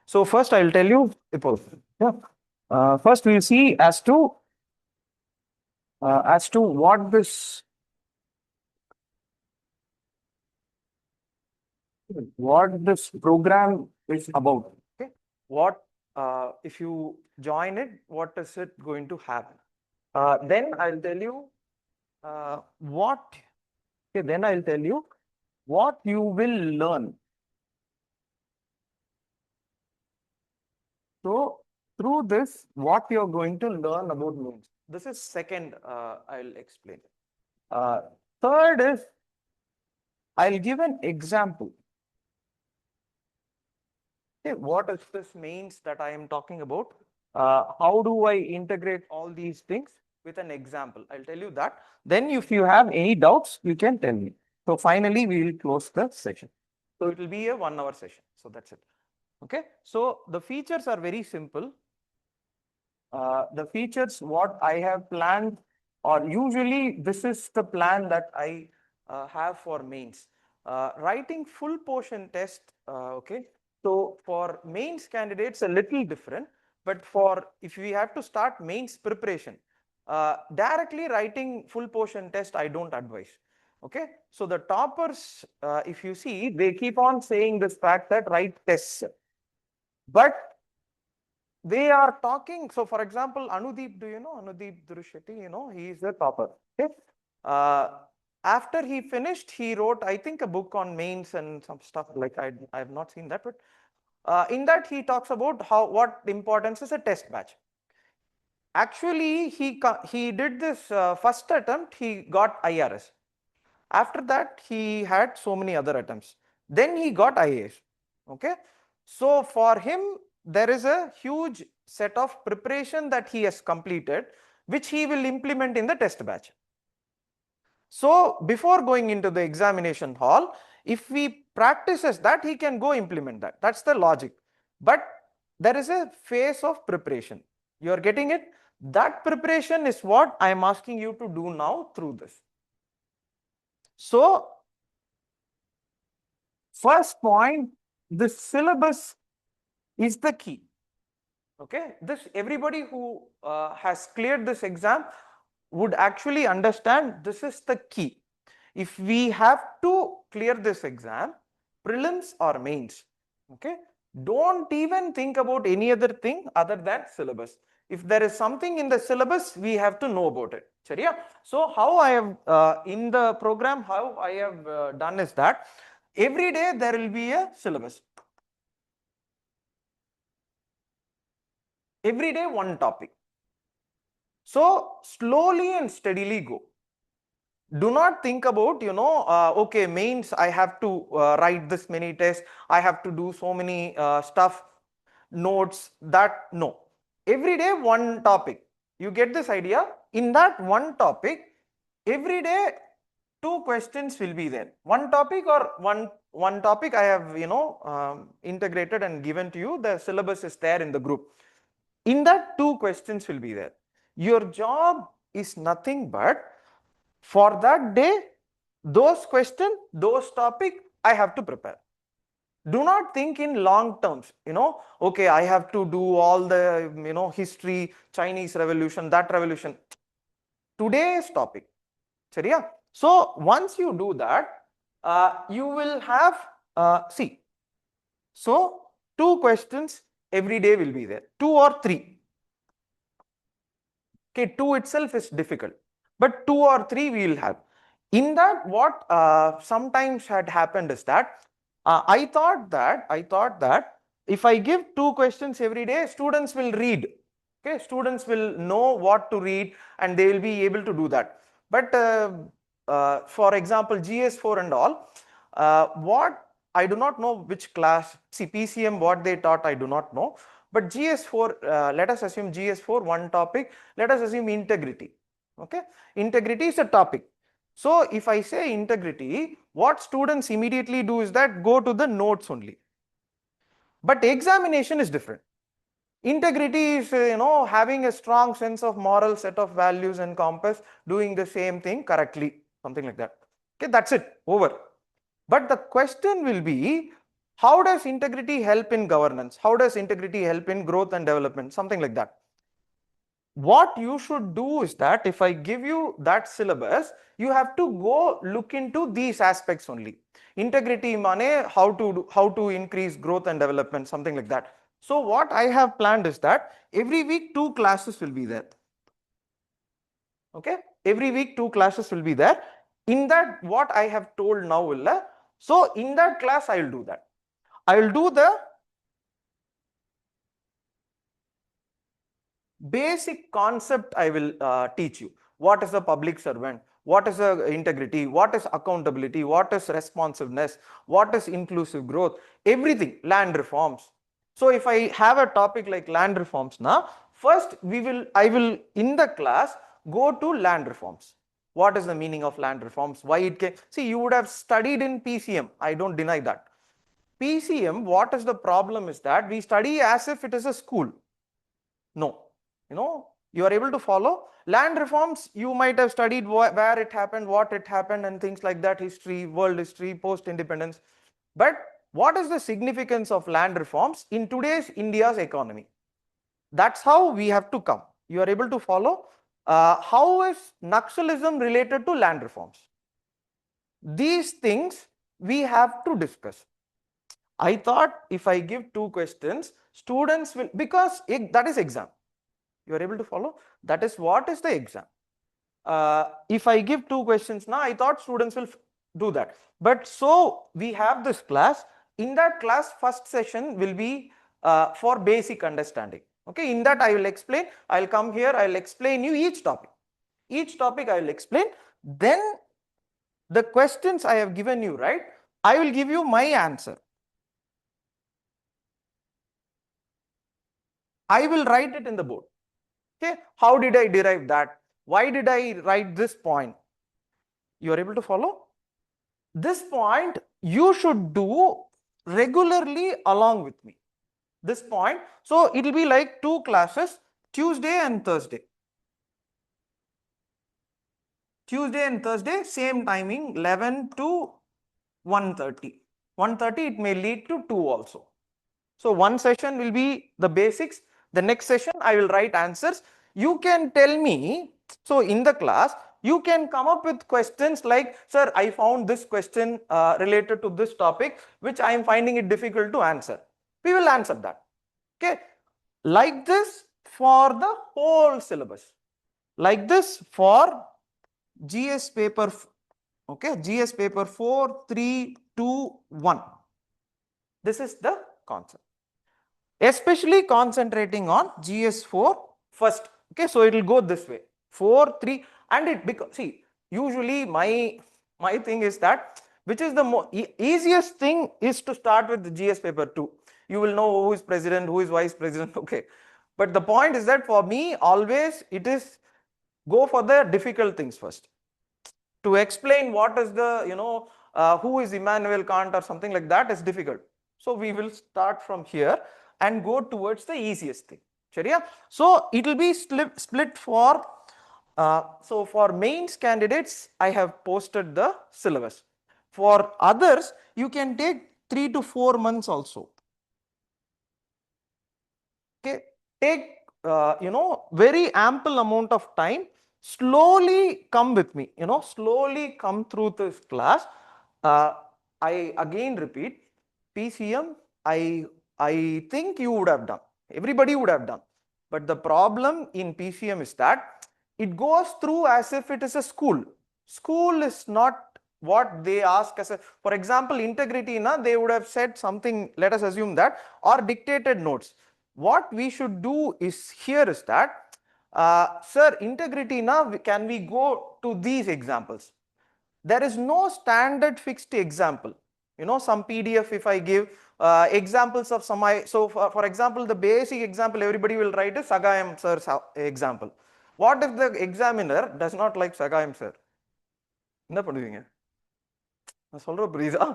So first I'll tell you, yeah. First we'll see as to what this program is about. Okay, what if you join it? What is it going to have? Then I'll tell you what. Okay, then I'll tell you what you will learn. So through this, what you're going to learn about means. This is second. I'll explain. Uh, Third is I'll give an example. Okay, what is this means that I am talking about? How do I integrate all these things with an example? I'll tell you that. Then if you have any doubts, you can tell me. So finally, we will close the session. So it will be a 1 hour session. So that's it. Okay. So the features are very simple. The features what I have planned, or usually this is the plan that I have for mains. Writing full portion test, okay. So for mains candidates a little different, but for if we have to start mains preparation, directly writing full portion test I don't advise. Okay, so the toppers, if you see, they keep on saying this fact that write tests, but they are talking. So for example, Anudeep, do you know Anudeep Durushetty? You know, he is a topper. Okay. After he finished, he wrote, I think, a book on mains and some stuff like I have not seen that, but in that he talks about what importance is a test batch. Actually, he did this first attempt, he got IRS. After that, he had so many other attempts. Then he got IAS. Okay. So for him, there is a huge set of preparation that he has completed, which he will implement in the test batch. So before going into the examination hall, if we practices that, he can go implement that. That's the logic. But there is a phase of preparation. You are getting it? That preparation is what I am asking you to do now through this. So first point, the syllabus is the key. Okay, this everybody who has cleared this exam would actually understand this is the key. If we have to clear this exam, prelims or mains, okay, don't even think about any other thing other than syllabus. If there is something in the syllabus, we have to know about it. So how I have in the program, how I have done is that every day there will be a syllabus. Every day one topic. So slowly and steadily go. Do not think about, okay, mains, I have to write this many tests, I have to do so many stuff, notes, that, no. Every day one topic. You get this idea? In that one topic, every day 2 questions will be there. One topic or one topic I have, integrated and given to you. The syllabus is there in the group. In that 2 questions will be there. Your job is nothing but for that day, those questions, those topic I have to prepare. Do not think in long terms, okay, I have to do all the, history, Chinese revolution, that revolution. Today's topic. So once you do that, you will have, see, so 2 questions every day will be there, 2 or 3. Okay, 2 itself is difficult, but 2 or 3 we will have. In that, what sometimes had happened is that I thought that if I give 2 questions every day, students will read. Okay, students will know what to read and they will be able to do that. But for example, GS4 and all, what I do not know which class, see PCM, what they taught, I do not know. But GS4, let us assume GS4, one topic, let us assume integrity. Okay, integrity is a topic. So if I say integrity, what students immediately do is that go to the notes only. But examination is different. Integrity is, having a strong sense of moral set of values and compass, doing the same thing correctly, something like that. Okay, that's it, over. But the question will be, How does integrity help in governance? How does integrity help in growth and development? Something like that. What you should do is that if I give you that syllabus, you have to go look into these aspects only. Integrity money, how to increase growth and development, something like that. So what I have planned is that every week 2 classes will be there. Okay, every week 2 classes will be there. In that, what I have told now will, so in that class I will do that. I will do the basic concept. I will teach you. What is a public servant? What is integrity? What is accountability? What is responsiveness? What is inclusive growth? Everything, land reforms. So if I have a topic like land reforms now, first I will in the class go to land reforms. What is the meaning of land reforms? Why it came? See, you would have studied in PCM. I don't deny that. PCM, what is the problem is that we study as if it is a school. No, you are able to follow. Land reforms, you might have studied where it happened, what it happened, and things like that, history, world history, post-independence. But what is the significance of land reforms in today's India's economy? That's how we have to come. You are able to follow. How is Naxalism related to land reforms? These things we have to discuss. I thought if I give 2 questions, students will, because that is exam. You are able to follow? That is what is the exam. If I give 2 questions now, I thought students will do that. But so we have this class. In that class, first session will be for basic understanding. Okay, in that I will explain. I will come here. I will explain you each topic. Each topic I will explain. Then the questions I have given you, right? I will give you my answer. I will write it in the board. Okay, how did I derive that? Why did I write this point? You are able to follow? This point you should do regularly along with me. This point, so it will be like 2 classes, Tuesday and Thursday. Tuesday and Thursday, same timing, 11 to 1:30. 1:30, it may lead to 2 also. So one session will be the basics. The next session, I will write answers. You can tell me, so in the class, you can come up with questions like, sir, I found this question related to this topic, which I am finding it difficult to answer. We will answer that. Okay. Like this for the whole syllabus. Like this for GS paper, okay, GS paper 4, 3, 2, 1. This is the concept. Especially concentrating on GS4 first. Okay, so it will go this way. 4, 3, and it becomes, see, usually my thing is that, which is the easiest thing is to start with the GS paper 2. You will know who is president, who is vice president, okay. But the point is that for me, always it is go for the difficult things first. To explain what is the, who is Immanuel Kant or something like that is difficult. So we will start from here and go towards the easiest thing. Sharia? So it will be split for, so for mains candidates, I have posted the syllabus. For others, you can take 3 to 4 months also. Okay, take, very ample amount of time. Slowly come with me, slowly come through this class. I again repeat, PCM, I think you would have done. Everybody would have done. But the problem in PCM is that it goes through as if it is a school. School is not what they ask as a, for example, integrity, they would have said something, let us assume that, or dictated notes. What we should do is here is that, sir, integrity, can we go to these examples? There is no standard fixed example. Some PDF if I give examples of some, so for example, the basic example everybody will write is Sagayam sir's example. What if the examiner does not like Sagayam sir? என்ன பண்ணுவீங்க? நான் சொல்ற புரியுதா?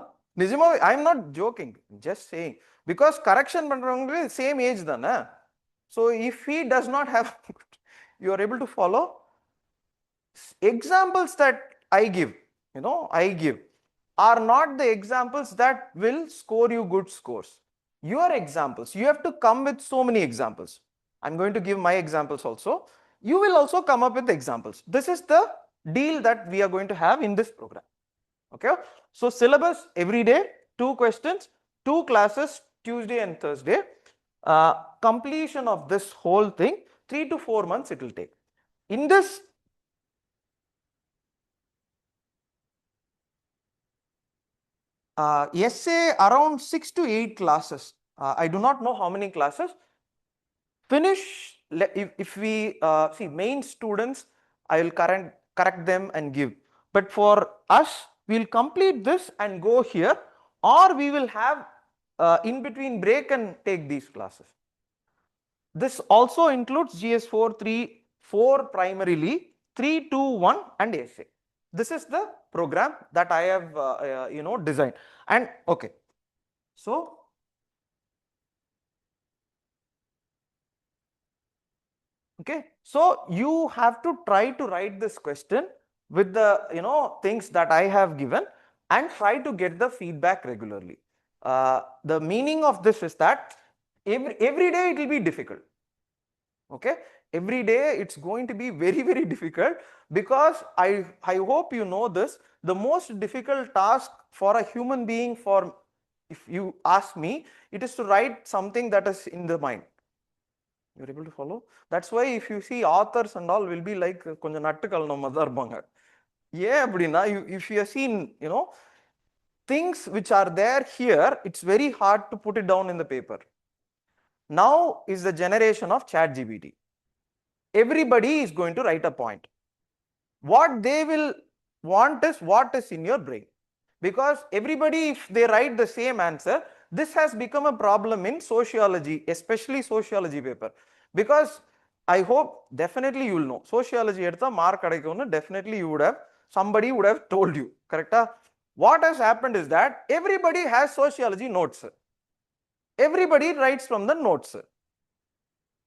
நிஜமா, I am not joking, just saying, because correction பண்றவங்க same age தானே. So if he does not have, you are able to follow examples that I give, are not the examples that will score you good scores. Your examples, you have to come with so many examples. I'm going to give my examples also. You will also come up with examples. This is the deal that we are going to have in this program. Okay, so syllabus every day, 2 questions, 2 classes, Tuesday and Thursday. Completion of this whole thing, 3 to 4 months it will take. In this essay, around 6 to 8 classes. I do not know how many classes. Finish, if we see main students, I will correct them and give. But for us, we will complete this and go here, or we will have in between break and take these classes. This also includes GS4, 3, 4 primarily, 3, 2, 1 and essay. This is the program that I have designed. And okay, so okay, so you have to try to write this question with the things that I have given and try to get the feedback regularly. The meaning of this is that every day it will be difficult. Okay, every day it's going to be very, very difficult, because I hope you know this, the most difficult task for a human being, for if you ask me, it is to write something that is in the mind. You're able to follow? That's why if you see authors and all will be like konja nattukal namadar irupanga. Yeah, appadina if you have seen things which are there here, it's very hard to put it down in the paper. Now is the generation of ChatGPT. Everybody is going to write a point. What they will want is what is in your brain, because everybody, if they write the same answer, this has become a problem in sociology, especially sociology paper, because I hope definitely you will know sociology edutha mark kadaikumnu, definitely somebody would have told you, correct? What has happened is that everybody has sociology notes, everybody writes from the notes.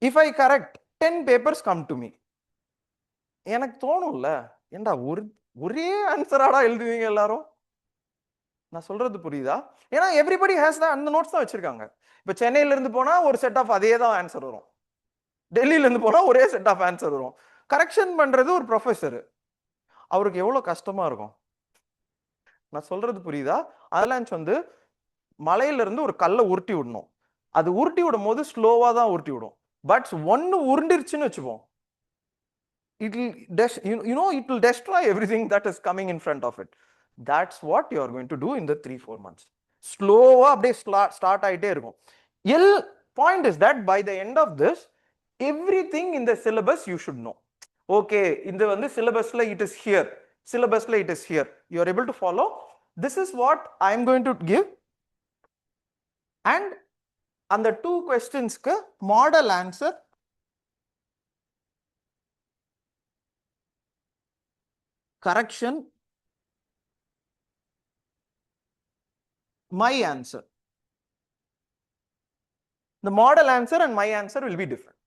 If I correct, 10 papers come to me. எனக்கு தோணும்ல, ஏண்டா ஒரே ஆன்சராடா எழுதுவீங்க எல்லாரும்? நான் சொல்றது புரியுதா? ஏன்னா everybody has அந்த நோட்ஸ் தான் வச்சிருக்காங்க. இப்போ சென்னையில இருந்து போனா ஒரு செட் ஆஃப் அதே தான் ஆன்சர் வரும், டெல்லியில இருந்து போனா ஒரே செட் ஆஃப் ஆன்சர் வரும். கரெக்ஷன் பண்றது ஒரு ப்ரொஃபஸர், அவருக்கு எவ்வளவு கஷ்டமா இருக்கும். நான் சொல்றது புரியுதா? அதெல்லாம் வந்து மலையில இருந்து ஒரு கல்லை உருட்டி விடணும், அது உருட்டி விடும் போது ஸ்லோவா தான் உருட்டி விடும். பட் ஒன்னு உருண்டிருச்சுன்னு வச்சுப்போம், it will destroy everything that is coming in front of it. That's what you are going to do in the 3-4 months. Slow up, start ஆயிட்டே இருக்கும். Point is that by the end of this, everything in the syllabus you should know. Okay, in the syllabus it is here, syllabus it is here, you are able to follow. This is what I am going to give, and on the 2 questions ku model answer, correction, my answer. The model answer and my answer will be different.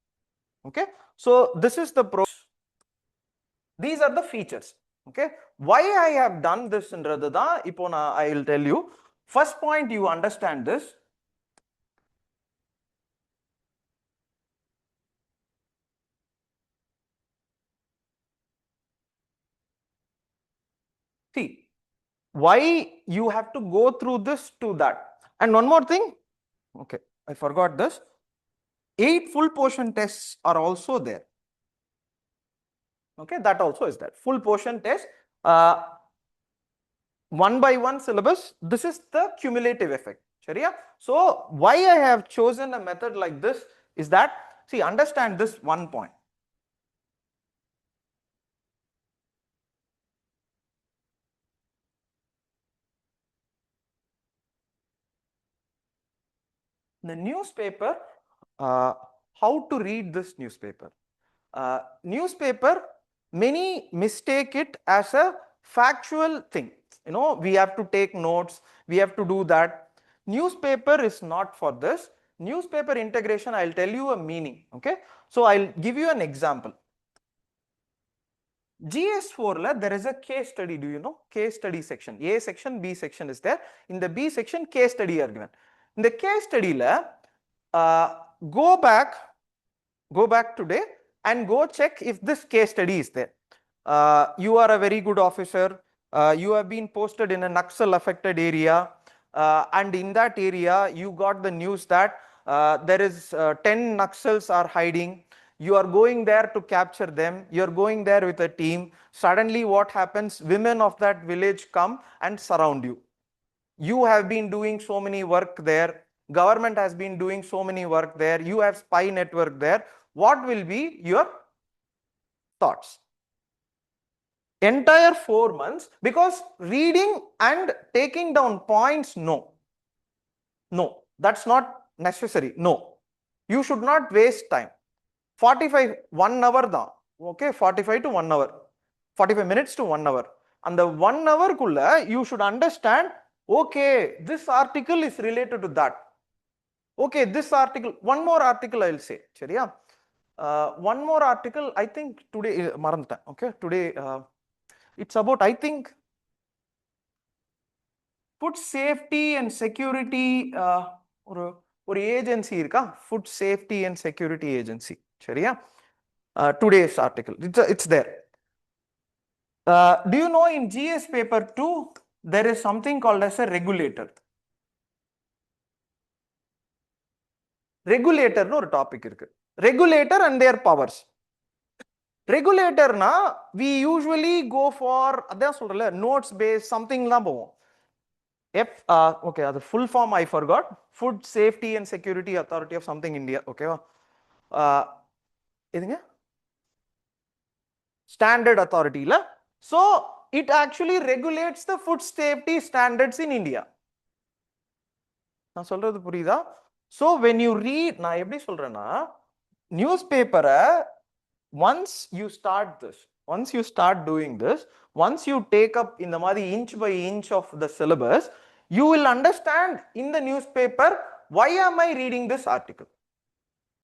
Okay, so this is the these are the features. Okay, why I have done this என்றது தான் இப்போ I will tell you. First point, you understand this. See, why you have to go through this to that. And one more thing, okay, I forgot this, 8 full portion tests are also there. Okay, that also is there, full portion test, 1 by 1 syllabus. This is the cumulative effect. Sharia? So why I have chosen a method like this is that, see, understand this one point. The newspaper, how to read this newspaper? Newspaper, many mistake it as a factual thing. We have to take notes, we have to do that. Newspaper is not for this. Newspaper integration, I'll tell you a meaning. Okay, so I'll give you an example. GS4 there is a case study. Do you know? Case study section. A section, B section is there. In the B section, case study are given. In the case study go back today and go check if this case study is there. You are a very good officer. You have been posted in a Naxal affected area, and in that area you got the news that there is 10 Naxals are hiding. You are going there to capture them. You are going there with a team. Suddenly what happens? Women of that village come and surround you. You have been doing so many work there. Government has been doing so many work there. You have spy network there. What will be your thoughts? Entire 4 months, because reading and taking down points, no, that's not necessary. No, you should not waste time. 45 1 hour da, okay, 45 to 1 hour, 45 minutes to 1 hour, and the 1 hour kulla you should understand, okay, this article is related to that. Okay, this article, one more article I'll say, சரியா? One more article, I think today மறந்துட்டேன். Okay, today it's about, I think, food safety and security, ஒரு agency இருக்கா, food safety and security agency, சரியா? Today's article, it's there. Do you know in GS paper 2 there is something called as a regulator? Regulator no ஒரு topic இருக்கு. Regulator and their powers. Regulator na we usually go for அதான் சொல்றல notes based something தான் போவோம். Okay, the full form I forgot. Food Safety and Security Authority of something India. Okay va? இதுங்க standard authority la. So it actually regulates the food safety standards in India. நான் சொல்றது புரியுதா? So when you read, நான் எப்படி சொல்றேன்னா, newspaper once you start doing this, once you take up in the மாதிரி inch by inch of the syllabus, you will understand in the newspaper why am I reading this article.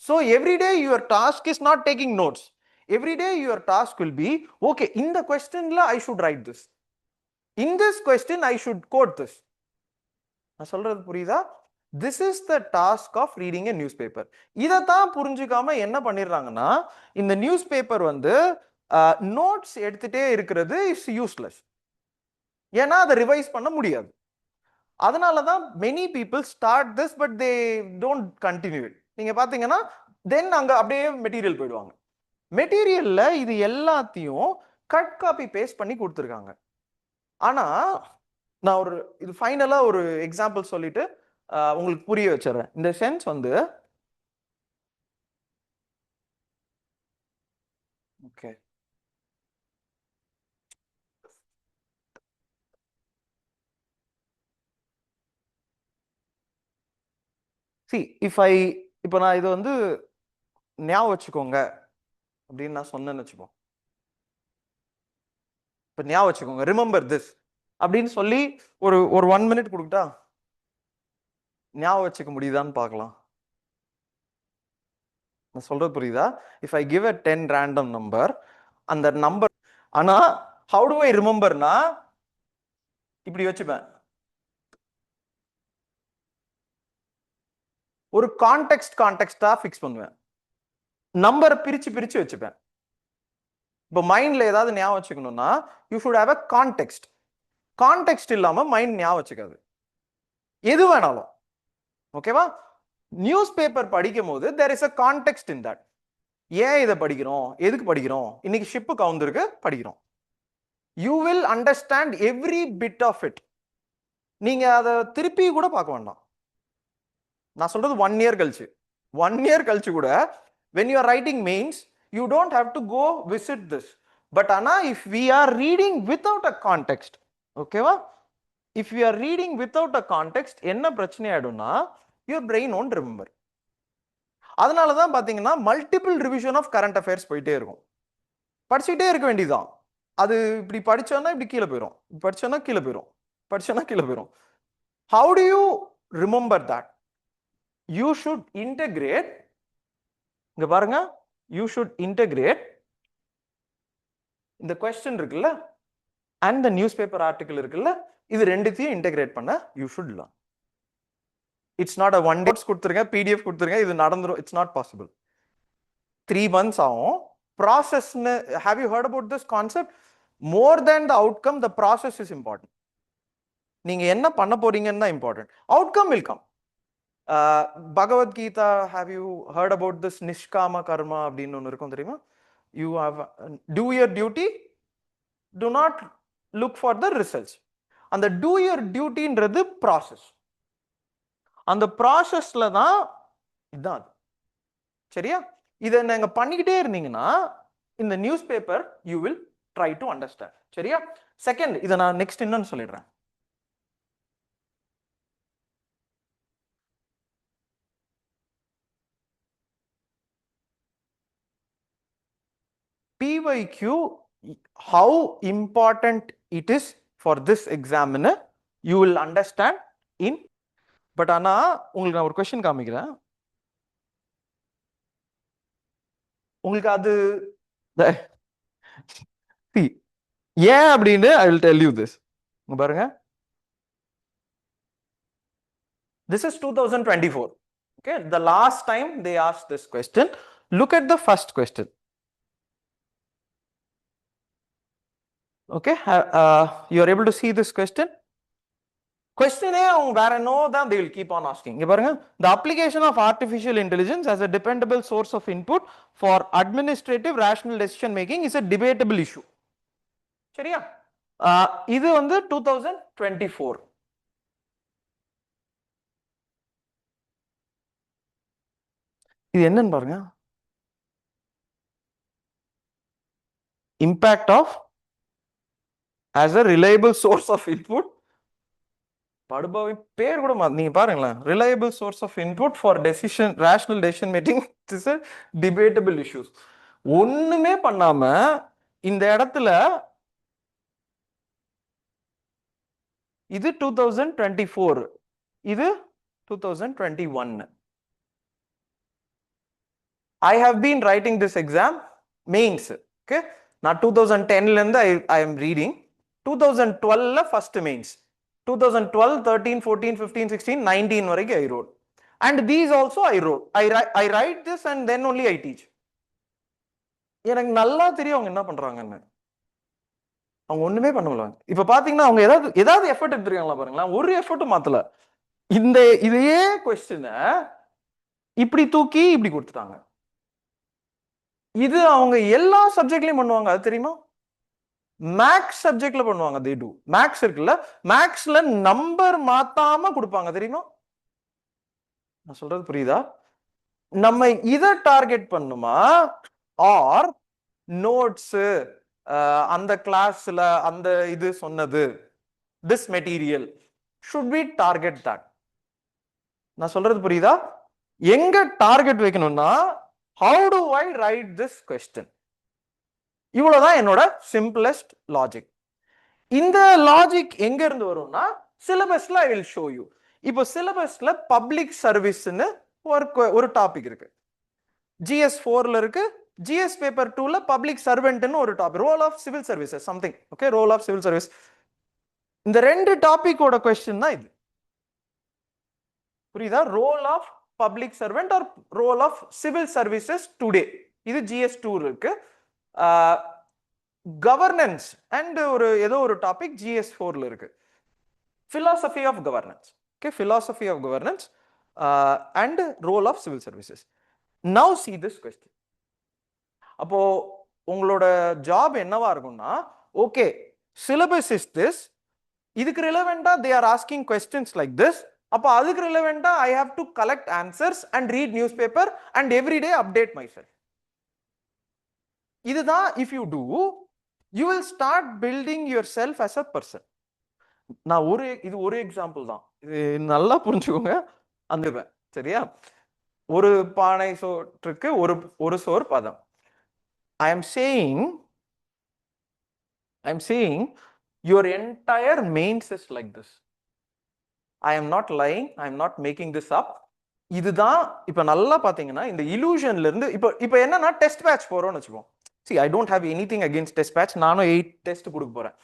So every day your task is not taking notes. Every day your task will be, okay, in the question la I should write this. In this question I should quote this. நான் சொல்றது புரியுதா? This is the task of reading a newspaper. இதைத்தான் புரிஞ்சுக்காம என்ன பண்ணிடுறாங்கன்னா, இந்த news paper வந்து notes எடுத்துட்டே இருக்கிறது இஸ் யூஸ்லெஸ். ஏன்னா அதை ரிவைஸ் பண்ண முடியாது. அதனாலதான் many people start this but they don't continue it. நீங்க பாத்தீங்கன்னா தென் அங்க அப்படியே மெட்டீரியல் போயிடுவாங்க. மெட்டீரியல்ல இது எல்லாத்தையும் கட் காப்பி பேஸ்ட் பண்ணி கொடுத்துருக்காங்க. ஆனா நான் ஒரு இது ஃபைனலா ஒரு எக்ஸாம்பிள் சொல்லிட்டு உங்களுக்கு புரிய வச்சிடறேன். இந்த சென்ஸ் வந்து ஓகே, இப்போ நான் இது வந்து ஞாபகம் வச்சுக்கோங்க அப்படின்னு நான் சொன்னேன்னு வச்சுப்போம். இப்போ ஞாபகம் வச்சுக்கோங்க, ரிமெம்பர் திஸ் அப்படின்னு சொல்லி ஒரு 1 minute கொடுக்கிட்டா ஞாபகம் வச்சுக்க முடியுதான்னு பார்க்கலாம். நான் சொல்றது புரியுதா? If I give a 10 random number, அந்த நம்பர், ஆனா ஹவு டு ஐ ரிமெம்பர்னா இப்படி வச்சுப்பேன். ஒரு கான்டெக்ஸ்டா ஃபிக்ஸ் பண்ணுவேன். நம்பரை பிரிச்சு வச்சுப்பேன். இப்போ மைண்ட்ல ஏதாவது ஞாபகம் வச்சுக்கணும்னா you should have a context. Context இல்லாம மைண்ட் ஞாபகம் வச்சுக்காது, எது வேணாலும். ஓகேவா? நியூஸ் பேப்பர் படிக்கும் போது there is a context in that. ஏன் இதை படிக்கிறோம், எதுக்கு படிக்கிறோம், இன்னைக்கு ஷிப்பு கவுந்திருக்கு படிக்கிறோம். You will understand every bit of it. நீங்க அதை திருப்பி கூட பார்க்க வேண்டாம். நான் சொல்றது 1 year கழிச்சு, 1 year கழிச்சு கூட when you are writing mains you don't have to go visit this. But ஆனா if we are reading without a context, ஓகேவா, if we are reading without a context என்ன பிரச்சனை ஆயிடும்னா your brain won't remember. அதனாலதான் பாத்தீங்கன்னா multiple revision of current affairs போயிட்டே இருக்கும். படிச்சுட்டே இருக்க வேண்டியதுதான். அது இப்படி படிச்சோன்னா இப்படி கீழே போயிடும், படிச்சோன்னா கீழே போயிடும், படிச்சோன்னா கீழே போயிடும். How do you remember that? You should integrate. இங்க பாருங்க, you should integrate இந்த கொஸ்டின் இருக்குல்ல and the newspaper article இருக்குல்ல இது ரெண்டுத்தையும் இன்டகிரேட் பண்ண you should learn. It's not a one day கொடுத்துருங்க PDF கொடுத்துருங்க இது நடந்துரும். It's not possible. 3 months ஆகும். Process, have you heard about this concept? More than the outcome, the process is important. நீங்க என்ன பண்ண போறீங்கன்னு தான் important. Outcome will come. Bhagavad Gita, have you heard about this Nishkama Karma அப்படின்னு ஒன்று இருக்கும் தெரியுமா? You have do your duty, do not look for the results. அந்த do your dutyன்றது ப்ராசஸ். அந்த ப்ராசஸ்ல தான் இதுதான் சரியா? இதை நீங்க பண்ணிக்கிட்டே இருந்தீங்கன்னா இந்த news paper you will try to understand. சரியா? செகண்ட், இதை நான் நெக்ஸ்ட் என்னன்னு சொல்லிடுறேன். PYQ, how important it is for this examiner, you will understand in. But ஆனா உங்களுக்கு நான் ஒரு கொஸ்டின் காமிக்கிறேன். உங்களுக்கு அது ஏன் அப்படின்னு I will tell you this. பாருங்க, this is 2024. Okay, the last time they asked this question. Look at the first question. Okay, you are able to see this question. Question வேற நோ தான் they will keep on asking. இங்க பாருங்க, the application of artificial intelligence as a dependable source of input for administrative rational decision making is a debatable issue. சரியா? இது வந்து 2024. இது என்னன்னு பாருங்க, impact of as a reliable source of input. படுபாவை பேர் கூட நீங்க பாருங்களேன், reliable source of input for decision rational decision making is a debatable issues. ஒண்ணுமே பண்ணாம இந்த இடத்துல இது 2024, இது 2021. I have been writing this exam mains. Okay, நான் 2010ல இருந்து I am reading. 2012ல first mains, 2012, 13, 14, 15, 16, 19 வரைக்கும் I wrote. And these also I wrote. I write this and then only I teach. எனக்கு நல்லா தெரியும் அவங்க என்ன பண்றாங்கன்னு. அவங்க ஒண்ணுமே பண்ணல. இப்ப பாத்தீங்கன்னா அவங்க ஏதாவது எஃபர்ட் எடுத்துருக்காங்களா பாருங்களேன், ஒரு எஃபர்ட்டும் மாத்தல. இதையே கொஸ்டினை இப்படி தூக்கி இப்படி கொடுத்துட்டாங்க. இது அவங்க எல்லா சப்ஜெக்ட்லயும் பண்ணுவாங்க, அது தெரியுமா? மேக்ஸ் சப்ஜெக்ட்ல பண்ணுவாங்க. they do. மேக்ஸ் இருக்குல்ல, மேக்ஸ்ல நம்பர் மாத்தாம கொடுப்பாங்க, தெரியுமா? நான் சொல்றது புரியுதா? நம்ம இத டார்கெட் பண்ணுமா ஆர் நோட்ஸ் அந்த கிளாஸ்ல அந்த இது சொன்னது this material should we target that? நான் சொல்றது புரியுதா? எங்க டார்கெட் வைக்கணும்னா how do I write this question? இவ்வளவுதான் என்னோட சிம்பிளஸ்ட் லாஜிக். இந்த லாஜிக் எங்க இருந்து வரும்னா சிலபஸ்ல I will show you. இப்போ சிலபஸ்ல பப்ளிக் சர்வீஸ்னு ஒரு டாபிக் இருக்கு, GS4ல இருக்கு. GS பேப்பர் 2ல பப்ளிக் சர்வெண்ட்னு ஒரு topic, role of civil services something. Okay, role of civil service. இந்த ரெண்டு டாபிக்கோட கொஸ்டின் தான் இது. புரியுதா? Role of public servant or role of civil services today, இது GS2 இருக்கு. கவர்னன்ஸ் அண்ட் ஏதோ ஒரு டாபிக் GS4ல இருக்கு, philosophy of governance. Okay, philosophy of governance and role of civil services. Now see this question. அப்போ உங்களோட ஜாப் என்னவா இருக்கும்னா, okay syllabus is this, இதுக்கு ரிலவெண்டா they are asking questions like this. அப்போ அதுக்கு ரிலவெண்டா I have to collect answers and read newspaper and every day update myself. இதுதான் if you do, you will start building yourself as a person. நான் இது ஒரு example தான், இது நல்லா புரிஞ்சுக்கோங்க. அந்த சரியா, ஒரு பானை சோற்றுக்கு ஒரு சோறு பதம். I am saying your entire mains is like this. I am not lying, I am not making this up. இதுதான் இப்ப நல்லா பாத்தீங்கன்னா இந்த illusionல இருந்து இப்ப என்னன்னா டெஸ்ட் பேட்ச் போறோம்னு வச்சுப்போம். see, I don't have anything against test batch. நானும் 8 டெஸ்ட் கொடுக்க போறேன்.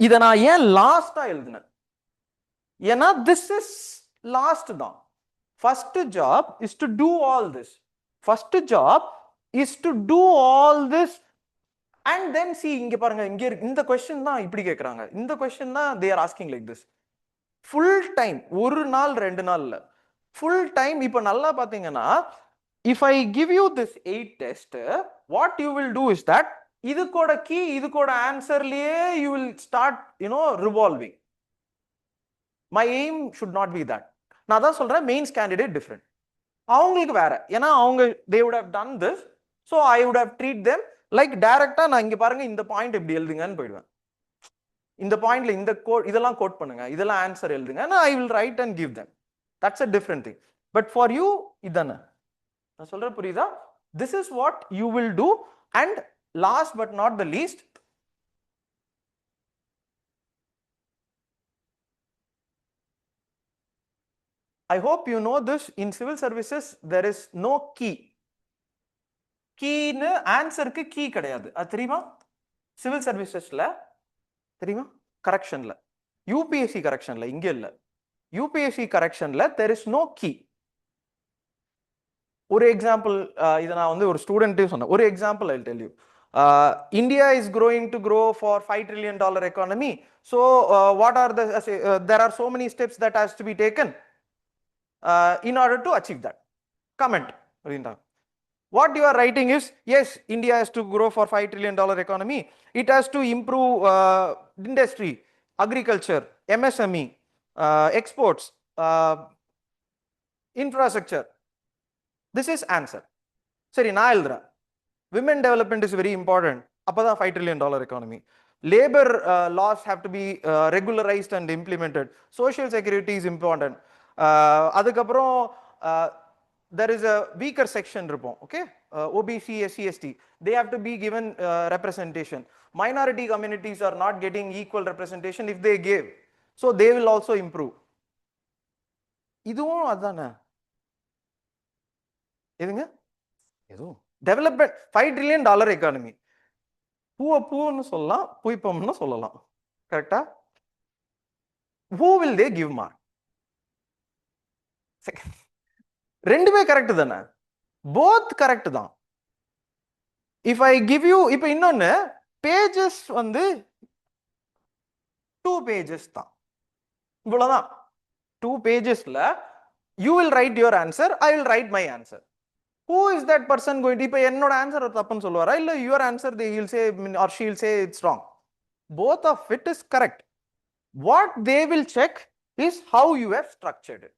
இதை நான் ஏன் லாஸ்டா எழுதினேன்? ஏன்னா this is last தான். First job is to do all this. First job is to do all this and then see, இங்க பாருங்க, இங்க இந்த question தான் இப்படி கேக்குறாங்க. இந்த question தான் they are asking like this. Full time, ஒரு நாள் 2 நாள் இல்ல, full time. இப்போ நல்லா பாத்தீங்கன்னா, if I give you this 8 test, what you will do is that இதுக்கோட key, இதுக்கோட answerலயே you will start, revolving. My aim should not be that. நான் தான் சொல்றேன், மெயின்ஸ் கேண்டிடேட் டிஃப்ரெண்ட். அவங்களுக்கு வேற, ஏன்னா அவங்க they would have done this, so I would have treat them like டைரக்டா. நான் இங்க பாருங்க, இந்த பாயிண்ட் எப்படி எழுதுங்கன்னு போயிடுவேன். இந்த பாயிண்ட்ல இந்த கோட் இதெல்லாம் கோட் பண்ணுங்க, இதெல்லாம் ஆன்சர் எழுதுங்க, I will write and give them. That's a different thing. But for you, இதானே நான் சொல்றேன், புரியுதா? This is what you will do. And last but not the least, I hope you know this, in civil services there is no key. கீன்னு ஆன்சருக்கு key கிடையாது, அது தெரியுமா? Civil சர்வீசஸ்ல தெரியுமா? கரெக்ஷன்ல, யூபிஎஸ்சி கரெக்ஷன்ல, இங்க இல்ல, யூபிஎஸ்சி கரெக்ஷன்ல there is no key. ஒரு எக்ஸாம்பிள், இதை நான் வந்து ஒரு ஸ்டூடெண்ட்டே சொன்னேன். ஒரு example I'll tell you. India is growing to grow for $5 trillion economy. So what are the there are so many steps that has to be taken in order to achieve that. Comment. What you are writing is, yes, India has to grow for $5 trillion economy. It has to improve industry, agriculture, MSME, exports, infrastructure. This is answer. Seri, na எழுதுறேன், women development is very important. அப்பதான் $5 trillion economy. Labor laws have to be regularized and implemented. Social security is important. அதுக்கப்புறம் there is a weaker section இருப்போம், okay? OBC, SC, ST, they have to be given representation. Minority communities are not getting equal representation. If they give, so they will also improve. இதுவும் அதானே? எதுங்க? எதுவும் development, $5 trillion economy. பூன்னு சொல்லலாம், பூய்ப்பம்னு சொல்லலாம், கரெக்டா? who will they give mark? ரெண்டுமே correct தானே? போத் கரெக்ட் தான். if I give you, இப்போ இன்னொன்னு, பேஜஸ் வந்து 2 pages தான், இவ்வளவுதான். 2 pagesல you will write your answer, I will write my answer. Who is that person going to, இப்போ என்னோட ஆன்சர் தப்புன்னு சொல்லுவாரா, இல்ல your answer they will say or she will say it's wrong? Both of it is correct. What they will check is how you have structured it.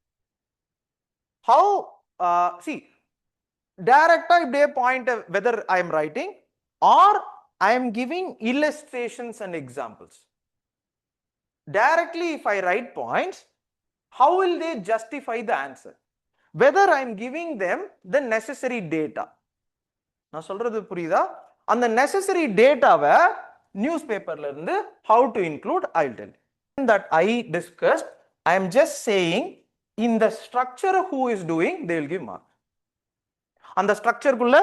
How, see, directly if they point whether I am writing or I am giving illustrations and examples. Directly if I write points, how will they justify the answer? Whether I am giving them the necessary data. நான் சொல்றது புரியுதா? அந்த necessary dataவை newspaperல இருந்து how to include, I'll tell you. That I discussed, I am just saying in the structure who is doing, they will give mark. அந்த structure குள்ள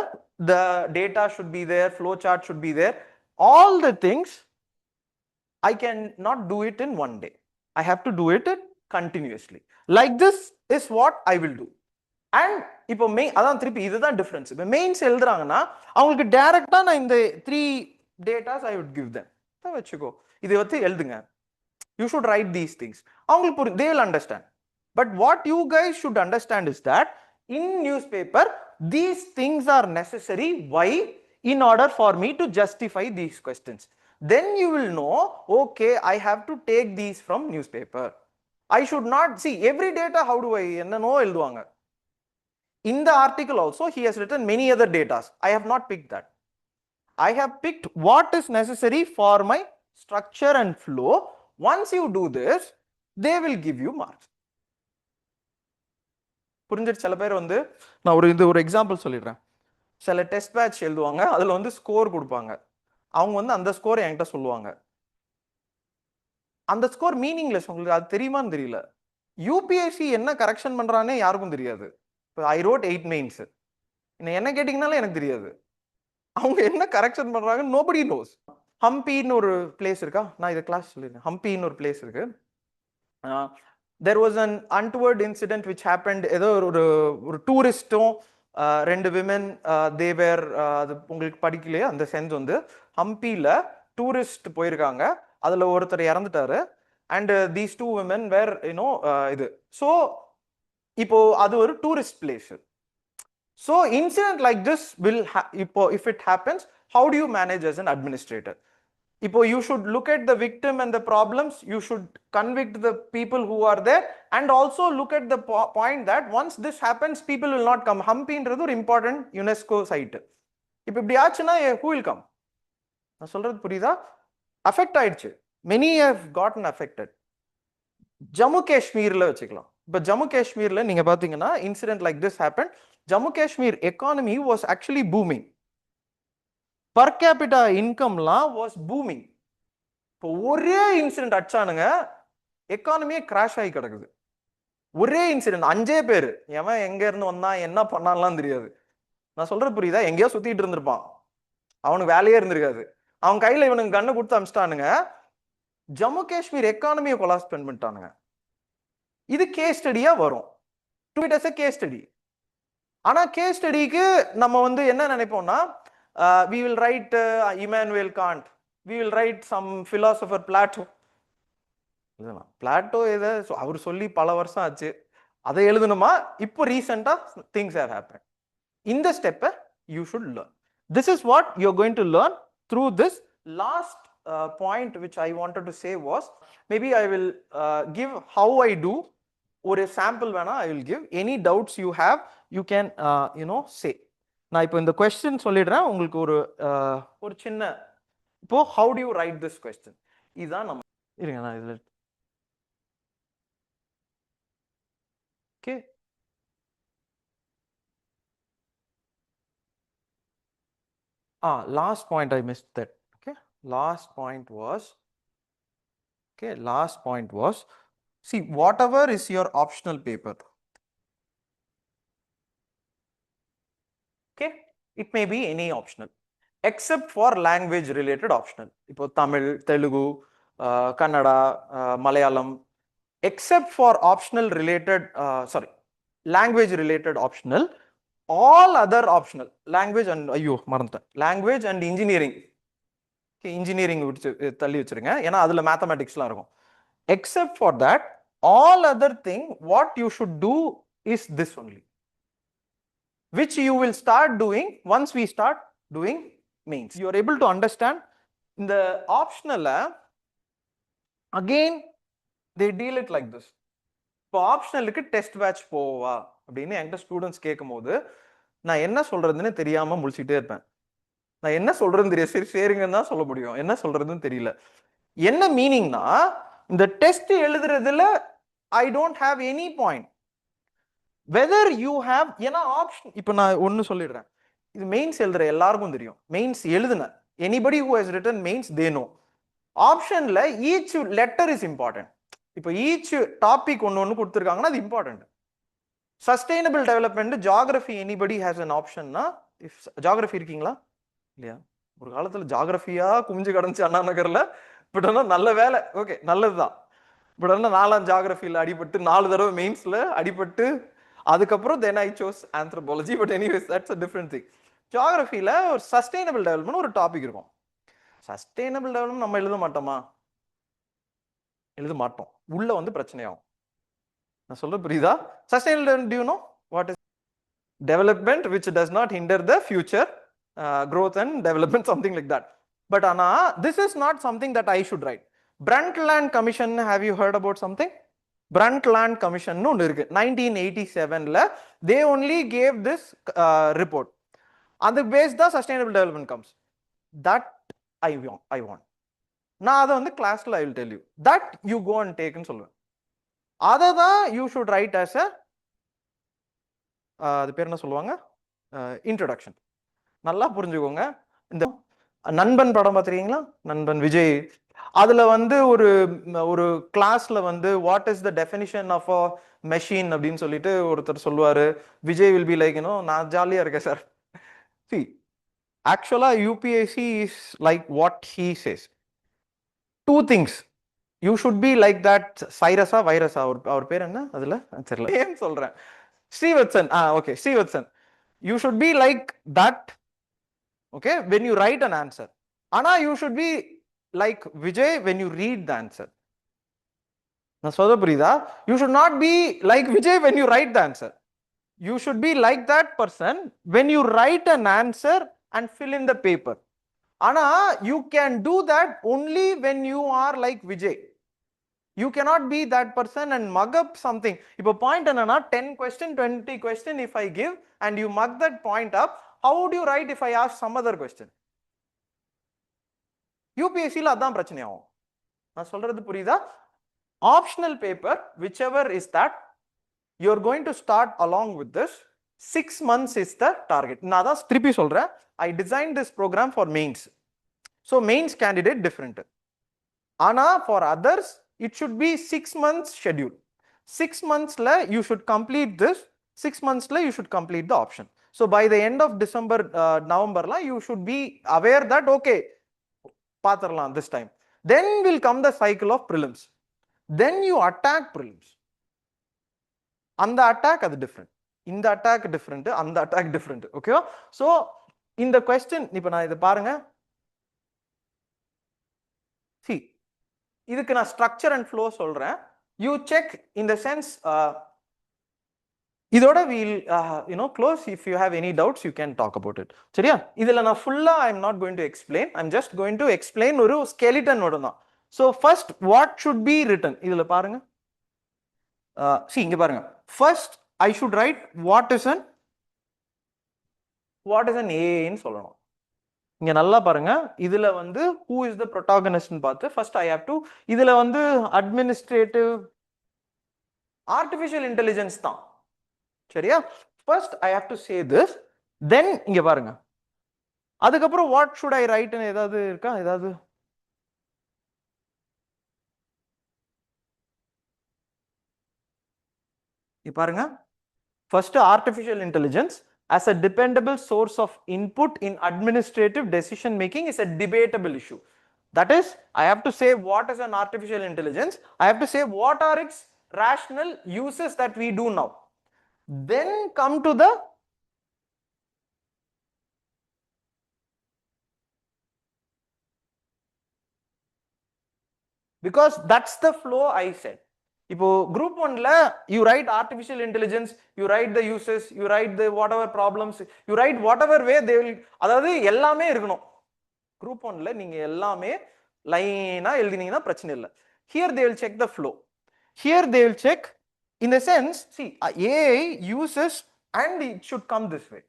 the data should be there, flow chart should be there, all the things. I cannot do it in one day. I have to do it continuously. Like this is what I will do. And இப்போ அதான் திருப்பி இதுதான் difference. இப்போ mains எழுதுறாங்கன்னா அவங்களுக்கு டைரக்டா நான் இந்த 3 datas I would give them. வச்சுக்கோ, இதை வச்சு எழுதுங்க, you should write these things. அவங்களுக்கு புரியும், they will understand. But what you guys should understand is that in newspaper these things are necessary. Why? In order for me to justify these questions. Then you will know, okay, I have to take these from newspaper. I should not see every data. How do I என்னனோ எழுதுவாங்க. In the article also he has written many other datas. I have not picked that. I have picked what is necessary for my structure and flow. Once you do this, they will give you marks. புரிஞ்சிருச்சு? சில பேர் வந்து, நான் ஒரு example சொல்லிடுறேன். சில test batch எழுதுவாங்க, அதுல வந்து ஸ்கோர் கொடுப்பாங்க. அவங்க வந்து அந்த ஸ்கோர் என்கிட்ட சொல்லுவாங்க. அந்த ஸ்கோர் மீனிங்லெஸ். உங்களுக்கு அது தெரியுமான்னு தெரியல. யூபிஎஸ்சி என்ன கரெக்ஷன் பண்றானே யாருக்கும் தெரியாது. ஐ ரோட் 8 மெயின்ஸ், என்ன கேட்டீங்கனாலே எனக்கு தெரியாது. அவங்க என்ன கரெக்ஷன் பண்றாங்க nobody knows. ஹம்பின்னு ஒரு பிளேஸ் இருக்கா, நான் இதை கிளாஸ் சொல்லிருக்கேன். ஹம்பின்னு ஒரு பிளேஸ் இருக்கு. there was an untoward incident which happened. ஏதோ ஒரு டூரிஸ்டும் ரெண்டு விமென் தேவர், அது உங்களுக்கு படிக்கலையே அந்த சென்ஸ் வந்து, ஹம்பியில் டூரிஸ்ட் போயிருக்காங்க, அதில் ஒருத்தர் இறந்துட்டாரு. And these two women were you know இது. ஸோ இப்போ அது ஒரு tourist place. So incident like this will இப்போ if it happens, how do you manage as an administrator? இப்போ you should look at the victim and the problems, you should convict the people who are there, and also look at the point that once this happens, people will not come. ஹம்பின்றது ஒரு important UNESCO side. இப்போ இப்படி ஆச்சுன்னா who will come? நான் சொல்றது புரியுதா? Affect ஆயிடுச்சு. many have gotten affected. Jammu காஷ்மீர்ல வச்சுக்கலாம். இப்போ ஜம்மு காஷ்மீர்ல நீங்க பாத்தீங்கன்னா incident like this happen. Jammu Kashmir economy was actually booming. per capita இன்கம்லாம் வாஸ் பூமிங். இப்போ ஒரே இன்சிடென்ட் அடிச்சானுங்க, எக்கானமியே கிராஷ் ஆகி கிடக்குது. ஒரே இன்சிடென்ட், 5 பேர், எவன் எங்க இருந்து வந்தான் என்ன பண்ணான்லாம் தெரியாது. நான் சொல்றது புரியுதா? எங்கேயோ சுத்திட்டு இருந்திருப்பான், அவனுக்கு வேலையே இருந்திருக்காது, அவன் கையில இவனுக்கு கண்ணை கொடுத்து அமிச்சிட்டானுங்க, ஜம்மு காஷ்மீர் எக்கானமியை கொலாப்ஸ் பண்ணிட்டானுங்க. இது கேஸ் ஸ்டடியா வரும், do it as a case study. ஆனா கேஸ் ஸ்டடிக்கு நம்ம வந்து என்ன நினைப்போம்னா, we will write Immanuel Kant, we will write some philosopher Plato. Plato இதை அவர் சொல்லி பல வருஷம் ஆச்சு, அதை எழுதணுமா? இப்போ ரீசெண்டா திங்ஸ் ஹேவ் ஹேப்பன். இந்த ஸ்டெப்பை you should learn. This is what you are going to learn through this. Last point which I wanted to say was, maybe I will give how I do. ஒரு sample வேணா I will give. Any doubts you have, you can say. நான் இப்போ இந்த question சொல்லிடுறேன் உங்களுக்கு. ஒரு சின்ன, இப்போ how do you write this question? இதுதான் நம்ம இருங்க, நான் இதுல okay. Last point I missed that. Okay, last point was, see, whatever is your optional paper, okay, it may be any optional except for language related optional. இப்போ Tamil, Telugu, kannada, malayalam, except for optional related language related optional, all other optional, language and language and engineering, engineering தள்ளி வச்சிருங்க, ஏன்னா அதுல மேத்தமேட்டிக்ஸ்லாம் இருக்கும். Except for that, all other thing what you should do is this only, which you will start doing once we start doing mains. You are able to understand in the optional, again they deal it like this. இப்போ ஆப்ஷனலுக்கு test batch போவா அப்படின்னு என்கிட்ட students கேட்கும் போது நான் என்ன சொல்றதுன்னு தெரியாம முழிச்சுட்டே இருப்பேன். நான் என்ன சொல்றதுன்னு தெரியாது, சரி சரிங்கன்னு தான் சொல்ல முடியும், என்ன சொல்றதுன்னு தெரியல. என்ன மீனிங்னா, இந்த டெஸ்ட் எழுதுறதுல I don't have any point whether you have, ஏன்னா ஆப்ஷன். இப்போ நான் ஒன்னு சொல்லிடுறேன், இது மெயின்ஸ் எழுதுற எல்லாருக்கும் தெரியும், மெயின்ஸ் எழுதுன anybody who has written mains they know. ஆப்ஷன்ல ஈச் லெட்டர் இஸ் இம்பார்ட்டன்ட். இப்போ ஈச் டாபிக் ஒன்று கொடுத்துருக்காங்கன்னா அது important. Sustainable development, geography, anybody has an ஆப்ஷன்னா, இஃப் ஜியாகிரபி இருக்கீங்களா இல்லையா? ஒரு காலத்துல ஜியாகிரபியா குமிஞ்சு கிடந்துச்சு அண்ணா நகர்ல, பட் ஆனால் நல்ல வேலை, ஓகே நல்லதுதான். பட் ஆனால் 4ஆம் ஜியாகிரபியில் அடிபட்டு 4 தடவை மெயின்ஸ்ல அடிபட்டு அதுக்கப்புறம் then I chose anthropology. But anyways that's a different thing. ஜியாகிரபியில் ஒரு சஸ்டைனபிள் டெவலப்மெண்ட் ஒரு டாபிக் இருக்கும். சஸ்டைனபிள் டெவலப்மெண்ட் நம்ம எழுத மாட்டோமா? எழுத மாட்டோம், உள்ள வந்து பிரச்சனையாகும். நான் சொல்றது புரியுதா? Sustainable development, do you know what is development which does not hinder the future growth and development, something like that. But ana this is not something that I should write. Brundtland Commission, have you heard about something? Brundtland Commission nu irukku 1987 la they only gave this report. On the base the sustainable development comes. That I want. நான் அதை வந்து கிளாஸ்ல I will tell you that you go and take ன்னு சொல்லுவேன். அதை தான் you should write as a அது பேர் என்ன சொல்லுவாங்க, இன்ட்ரோடக்ஷன். நல்லா புரிஞ்சுக்கோங்க. இந்த நண்பன் படம் பார்த்துருக்கீங்களா? நண்பன் விஜய், அதுல வந்து ஒரு கிளாஸ்ல வந்து what is the definition of a machine அப்படின்னு சொல்லிட்டு ஒருத்தர் சொல்லுவாரு. விஜய் வில் பி லைக், நான் ஜாலியா இருக்கேன் sir. C Actually, UPSC is like what he says. Two things. You should be like that Cyrus virus our பேர் என்ன அதுல தெரியல ஏன் சொல்றேன் Srivatsan okay Srivatsan you should be like that okay when you write an answer ஆனா you should be like Vijay when you read the answer நான் சொல்ல புரியுதா you should not be like Vijay when you write the answer you should be like that person when you write an answer and fill in the paper ஆனா you can do that only when you are like Vijay. You cannot be that person and mug up something. If a point enna 10 question 20 question if I give and you mug that point up, how would you write if I ask some other question? UPSC la adhaan prachane agum na solradhu puriyudha optional paper whichever is that you are going to start along with this 6 months is the target na adha thirupi solren I designed this program for mains so mains candidate different ana for others it should be 6 months schedule 6 months la you should complete this 6 months la you should complete the option so by the end of December November la you should be aware that okay paatharlam this time then will come the cycle of prelims then you attack prelims and the attack adu different in the attack different and the attack different okay so in the question ipo na idu paarenga see இதுக்கு நான் structure and flow சொல்றேன் you check in the sense இதோட we'll close if you have any doubts you can talk about it சரியா இதுல நான் ஃபுல்லா I am not going to explain I am just going to explain ஒரு skeleton மட்டும் தான் so first what should be written இதுல பாருங்க இங்க பாருங்க first I should write what is an ஏன்னு சொல்லணும் இங்க நல்லா பாருங்க இதுல வந்து who is the protagonist னு பார்த்து first I have to இதுல வந்து administrative artificial intelligence தான் சரியா first I have to say this then இங்க பாருங்க அதுக்கப்புறம் what should I write னு ஏதாவது இருக்கா ஏதாவது இங்க பாருங்க first artificial intelligence as a dependable source of input in administrative decision making is a debatable issue. That is, I have to say what is an artificial intelligence. I have to say what are its rational uses that we do now. Then come to the because that's the flow I said. இப்போ group 1 ல you write artificial intelligence, you write the uses, you write the whatever problems, you write whatever way they will அதாவது எல்லாமே இருக்கணும் group 1 ல நீங்க எல்லாமே லைனா எழுதினீங்கன்னா பிரச்சனை இல்லை here they will check the flow here they will check in the sense see AI uses and it should come this way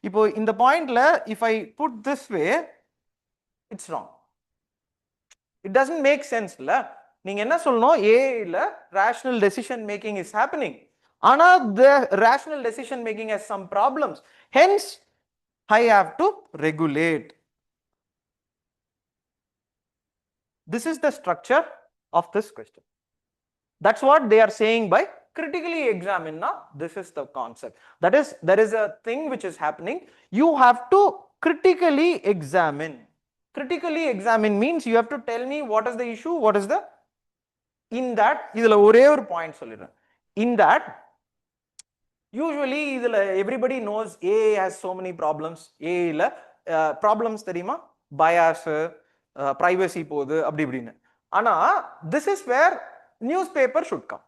இப்போ இந்த பாயிண்ட்ல if I put this way it's wrong it doesn't make sense இல்ல நீங்க என்ன சொல்லணும் AI ல rational decision making is happening ஆனா the rational decision making has some problems hence I have to regulate this is the structure of this question that's what they are saying by critically examine na this is the concept that is there is a thing which is happening you have to critically examine means you have to tell me what is the issue what is the in that இதுல ஒரே ஒரு point சொல்லிடுறேன் in that usually இதுல everybody knows AI has so many problems AI ல problems தெரியுமா bias privacy போகுது அப்படி இப்படின்னு ஆனா this is where newspaper should come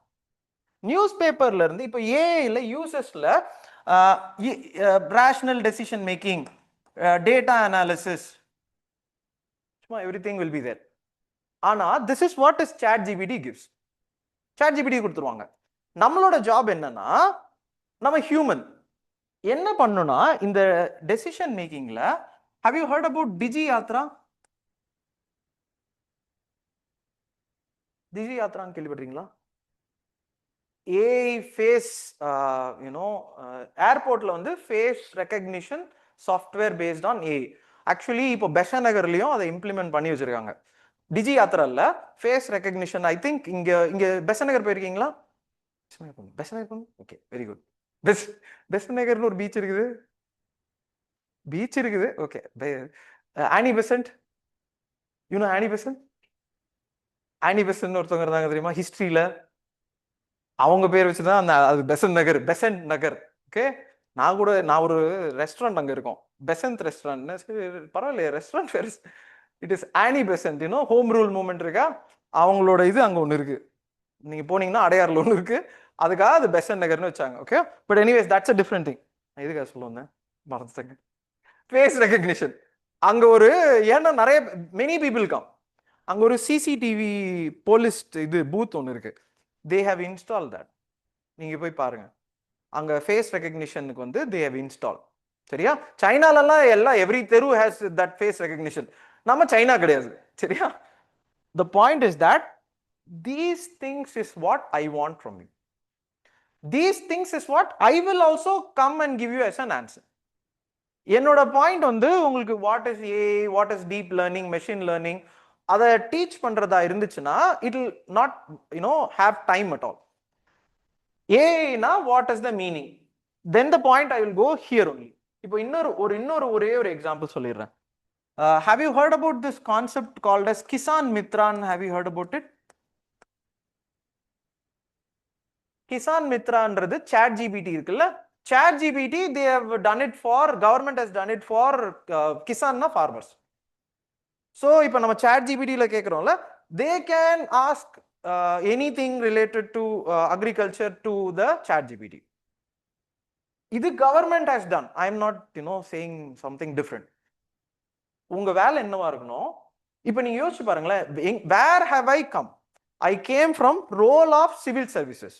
newspaperல இருந்து இப்போ AI ல usesல rational decision making data analysis everything will be there ஆனா this is what is ChatGPT gives ChatGPT கொடுத்துருவாங்க நம்மளோட ஜாப் என்னன்னா நம்ம ஹியூமன் என்ன பண்ணணும்னா இந்த டெசிஷன் மேக்கிங்ல have you heard about டிஜி யாத்ரான்னு கேள்விப்பட்டீங்களா AI ஃபேஸ் ஏர்போர்ட்ல வந்து face recognition software based on AI actually இப்போ பெசநகர்லயும் அதை இம்ப்ளிமெண்ட் பண்ணி வச்சிருக்காங்க டிஜி யாத்ரால ஃபேஸ் ரெகக்னிஷன் ஐ திங்க் இங்க பெசநகர் போயிருக்கீங்களா பெசநகர் ஓகே வெரி குட் பெசநகர்னு ஒரு பீச் இருக்குது பீச் இருக்குது. Okay. Annie Besant, you know Annie Besant? Annie Besant ஒருத்தவங்க இருந்தாங்க தெரியுமா ஹிஸ்டரியில? அவங்க பேர் வச்சுதான் அந்த அது பெசன்ட் நகர், பெசன்ட் நகர். ஓகே. நான் ஒரு ரெஸ்டாரண்ட் அங்க இருக்கோம், பெசன்ட் ரெஸ்டாரண்ட். பரவாயில்லையே ரெஸ்டாரண்ட் பேர், it is Annie Besant. Home rule movement இருக்கா, அவங்களோட இது அங்க ஒண்ணு இருக்கு. நீங்க போனீங்கன்னா அடையாறுல ஒண்ணு இருக்கு, அதுக்காக அது பெசன்ட் நகர்னு வச்சாங்க. Okay. But anyways that's a different thing. இதுக்காக சொல்ல வந்தேன், மறந்துட்டேங்க. ஃபேஸ் ரெகக்னிஷன் அங்க ஒரு, ஏன்னா நிறைய மெனி பீப்புள் கம், அங்க ஒரு சிசிடிவி போலீஸ் இது பூத் ஒன்று இருக்கு. They have install that. நீங்க போய் பாருங்க, அங்க ஃபேஸ் ரெகக்னிஷனுக்கு வந்து தே ஹேவ் இன்ஸ்டால். சரியா? சைனாலலாம் எல்லாம் எவ்ரி தெரு ஹேஸ் தட் ஃபேஸ் ரெகக்னிஷன். நம்ம சைனா கிடையாது. சரியா? The point is that these things is what I want from you. These things is what I will also come and give you as an answer. என்னோட point வந்து உங்களுக்கு what is A, what is deep learning, machine learning அதை teach பண்றதா இருந்துச்சுன்னா it will not have time at all. ஏனா what is the meaning, then the point I will go here only. இப்போ ஒரே ஒரு எக்ஸாம்பிள் சொல்லிடுறேன். Have you heard about this concept called as Kisan Mitran? Have you heard about it? Kisan மித்ரான்றது ChatGPT இருக்குல்ல, ChatGPT they have done it for, government has done it for கிசான்னா farmers. so இப்போ நம்ம chat ஜிபிடில கேக்குறோம்ல, they can ask anything related to agriculture to the chat gpt. இது government has done. I am not saying something different. உங்க வேலை என்னவா இருக்கணும்? இப்போ நீங்க யோசிச்சு பாருங்களேன், where have I come? I came from role of civil services.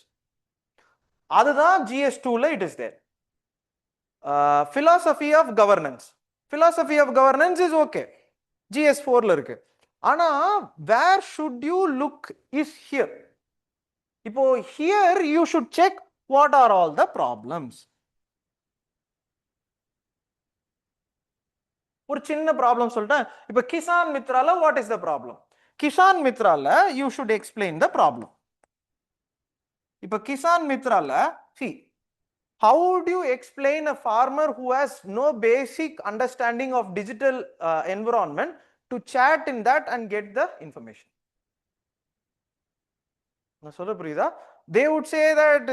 அதுதான் GS2ல it is there. philosophy of governance, philosophy of governance is okay, GS4ல இருக்கு. ஆனா where should you look is here. இப்போ here you should check what are all the problems. ஒரு சின்ன problem சொல்லிட்டேன். இப்போ கிசான் மித்ரால what is the problem? Kisan மித்ரால you should explain the problem. இப்போ Kisan மித்ரால see, how do you explain a farmer who has no basic understanding of digital environment to chat in that and get the information? நான் சொல்ல புரியுதா? They would say that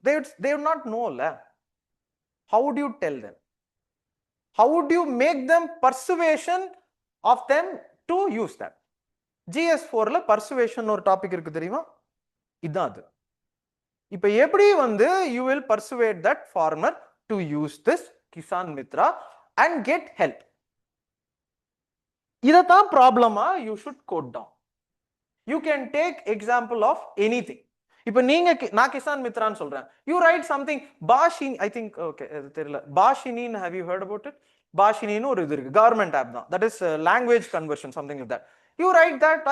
they would not know la. How would you tell them? How would you make them persuasion of them to use that? GS4ல persuasion ஒரு topic இருக்கு தெரியுமா? இதான் அது. இப்போ எப்படி வந்து you will persuade that farmer to use this Kisan Mitra and get help? இததான் ப்ராப்ளமா you should code down. You can take example of anything. இப்போ நீங்க நான் கிசான் மித்ரான்னு சொல்றேன், you write something Bhashini, I think okay தெரியல, பாஷினின்னு have you heard about it? பாஷினின்னு ஒரு இது இருக்கு, கவர்மெண்ட் ஆப் தான், that is language conversion, something like that. You write that,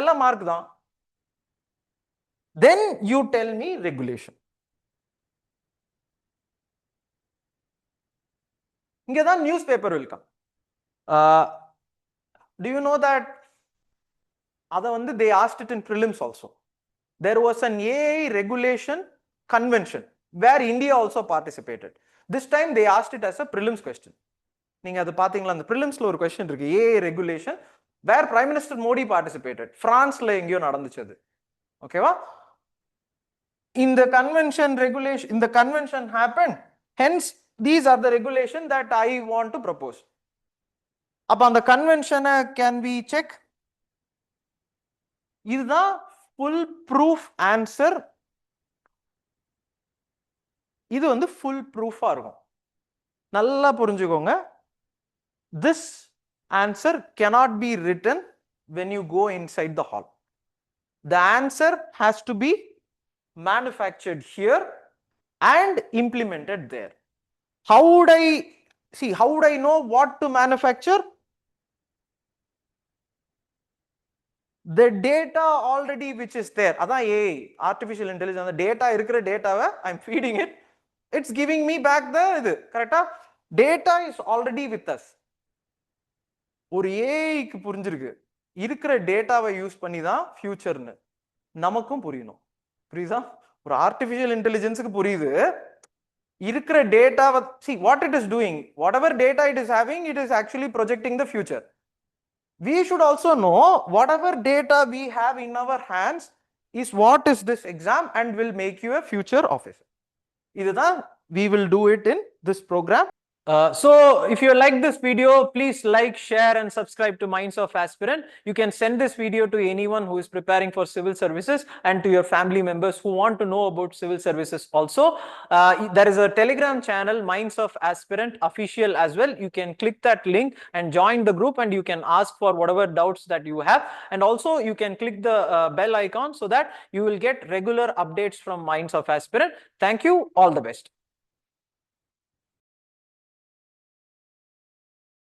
எல்லாம் மார்க் தான். Then you tell me regulation. இங்க தான் news paper will come. Do you know that அத வந்து they asked it in prelims also. There was an AI regulation convention where India also participated. This time they asked it as a prelims question. நீங்க அது பாத்தீங்களா? அந்த prelims-ல ஒரு question இருக்கு, AI regulation where Prime Minister Modi participated. பிரான்ஸ்ல எங்கேயோ நடந்துச்சு அது. ஓகேவா? In the convention regulation, in the convention happened, hence these are the regulation that I want to propose. அப்ப அந்த convention can we check? இதுதான் full proof answer. இது வந்து full proof-ஆ இருக்கும். நல்லா புரிஞ்சுக்கோங்க. This answer cannot be written when you go inside the hall. The answer has to be manufactured here and implemented there. How would I know what to manufacture? The data already which is there, அதான் AI, artificial intelligence. அந்த data இருக்கிற டேட்டாவை I am feeding it, it's giving me back the இது. கரெக்டா? Data is already with us. ஒரு ஏஐக்கு புரிஞ்சிருக்கு இருக்கிற டேட்டாவை யூஸ் பண்ணி தான் ஃபியூச்சர்னு, நமக்கும் புரியணும். புரியுதா? ஒரு ஆர்டிஃபிஷியல் இன்டெலிஜென்ஸுக்கு புரியுது, இருக்கிற data, see what it is doing, whatever data it is having, it is actually projecting the future. We should also know whatever data we have in our hands is what is this exam and will make you a future officer. இதுதான் we will do it in this program. So if you like this video, please like, share and subscribe to Minds of Aspirant. You can send this video to anyone who is preparing for civil services and to your family members who want to know about civil services also. There is a Telegram channel, Minds of Aspirant official as well. You can click that link and join the group, and you can ask for whatever doubts that you have. And also you can click the bell icon so that you will get regular updates from Minds of Aspirant. Thank you. All the best.